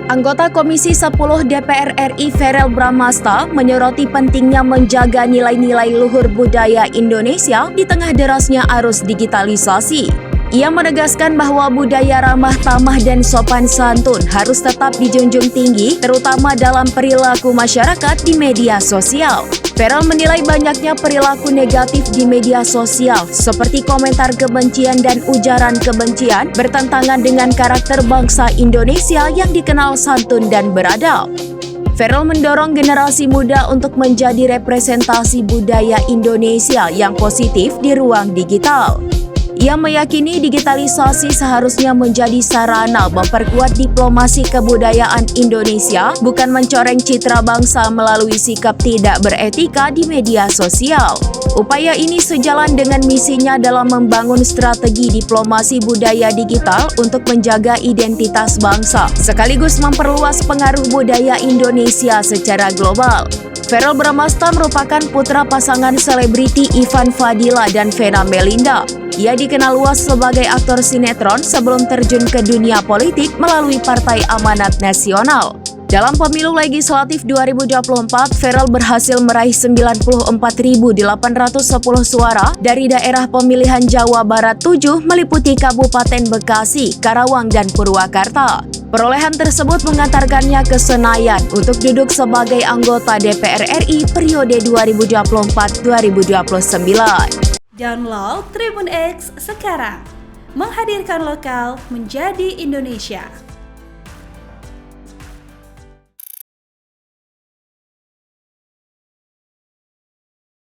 Anggota Komisi 10 DPR RI Verrel Bramasta menyoroti pentingnya menjaga nilai-nilai luhur budaya Indonesia di tengah derasnya arus digitalisasi. Ia menegaskan bahwa budaya ramah tamah dan sopan santun harus tetap dijunjung tinggi, terutama dalam perilaku masyarakat di media sosial. Verrel menilai banyaknya perilaku negatif di media sosial, seperti komentar kebencian dan ujaran kebencian bertentangan dengan karakter bangsa Indonesia yang dikenal santun dan beradab. Verrel mendorong generasi muda untuk menjadi representasi budaya Indonesia yang positif di ruang digital. Ia meyakini digitalisasi seharusnya menjadi sarana memperkuat diplomasi kebudayaan Indonesia, bukan mencoreng citra bangsa melalui sikap tidak beretika di media sosial. Upaya ini sejalan dengan misinya dalam membangun strategi diplomasi budaya digital untuk menjaga identitas bangsa, sekaligus memperluas pengaruh budaya Indonesia secara global. Verrel Bramasta merupakan putra pasangan selebriti Ivan Fadila dan Vena Melinda. Ia dikenal luas sebagai aktor sinetron sebelum terjun ke dunia politik melalui Partai Amanat Nasional. Dalam pemilu legislatif 2024, Verrel berhasil meraih 94.810 suara dari daerah pemilihan Jawa Barat 7 meliputi Kabupaten Bekasi, Karawang, dan Purwakarta. Perolehan tersebut mengantarkannya ke Senayan untuk duduk sebagai anggota DPR RI periode 2024-2029. Download Tribun X sekarang, menghadirkan lokal menjadi Indonesia.